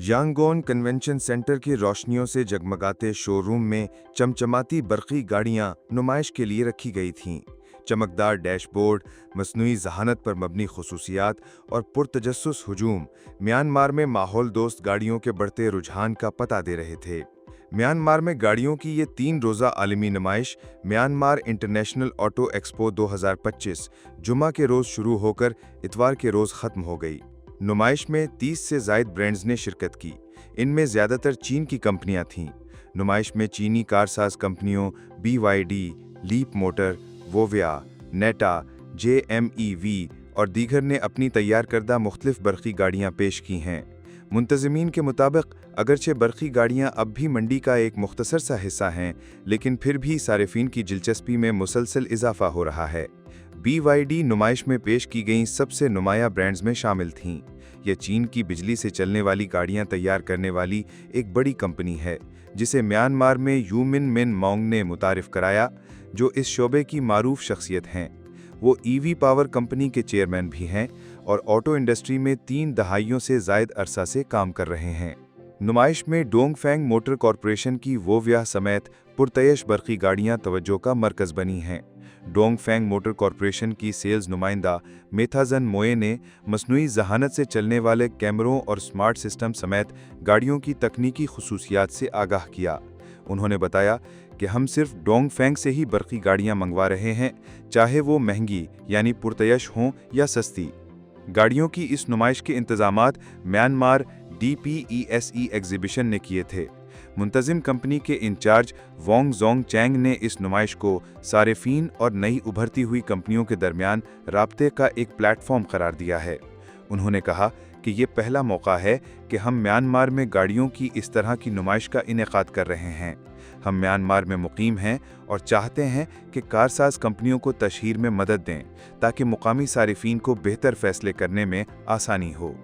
Yangon convention centre की रोशनियों से जगमगाते showroom में चमचमाती बरकी गाड़ियां नुमाइश के लिए रखी गई थीं। चमकदार डैशबोर्ड, मसनूई जहानत पर मबनी खसूसियात और पुरतजस्सुस हुजूम म्यांमार में माहौल दोस्त गाड़ियों के बढ़ते रुझान का पता दे रहे थे। म्यांमार में गाड़ियों की ये 3 रोज़ा आलमी नुमाइश म्यांमार इंटरनेशनल ऑटो एक्सपो 2025 जुमा के रोज़ शुरू होकर इतवार के रोज़ ख़त्म हो गई। नुमाइश में 30 से ज़ायद ब्रांड्स ने शिरकत की। इनमें ज़्यादातर चीन की कंपनियां थीं। नुमाइश में चीनी कारसाज कंपनियों BYD, लीप मोटर, वोविया, नेटा, JMEV और दीगर ने अपनी तैयार करदा मुख्तलिफ बरकी गाड़ियां पेश की हैं। मुंतज़मीन के मुताबिक अगरचे बरकी गाड़ियां अब भी मंडी का एक मुख्तसर सा हिस्सा हैं, लेकिन फिर भी सारिफीन की दिलचस्पी में मुसलसल इजाफा हो रहा है। BYD नुमाइश में पेश की गई सबसे नुमाया ब्रांड्स में शामिल थीं। यह चीन की बिजली से चलने वाली गाड़ियां तैयार करने वाली एक बड़ी कंपनी है, जिसे म्यांमार में यूमिन मिन मोंग ने मुतारिफ कराया, जो इस शोबे की मारूफ शख्सियत हैं। वो EV पावर कंपनी के चेयरमैन भी हैं और ऑटो इंडस्ट्री में 3 दहाइयों से ज़ायद अरसा से काम कर रहे हैं। नुमाइश में डोंगफेंग मोटर कॉरपोरेशन की वोविया समेत पुरतयश बरकी गाड़ियां तवज्जो का मरकज़ बनी हैं। डोंगफेंग मोटर कॉरपोरेशन की सेल्स नुमाइंदा मेथाजन मोए ने मसनूई जहानत से चलने वाले कैमरों और स्मार्ट सिस्टम समेत गाड़ियों की तकनीकी खुसूसियात से आगाह किया। उन्होंने बताया कि हम सिर्फ डोंगफेंग से ही बरकी गाड़ियां मंगवा रहे हैं, चाहे वो महंगी यानी पुरतयश हों या सस्ती। गाड़ियों की इस नुमाइश के इंतजामात म्यांमार DPESE एग्जीबिशन ने किए थे। मुंतजिम कंपनी के इंचार्ज वोंग जोंग चैंग ने इस नुमाइश को सारिफीन और नई उभरती हुई कंपनियों के दरमियान राब्ते का एक प्लेटफॉर्म करार दिया है। उन्होंने कहा कि ये पहला मौका है कि हम म्यांमार में गाड़ियों की इस तरह की नुमाइश का इनेकाद कर रहे हैं। हम म्यांमार में मुकीम हैं और चाहते हैं कि कारसाज कंपनियों को तशहीर में मदद दें, ताकि मुकामी सारिफीन को बेहतर फैसले करने में आसानी हो।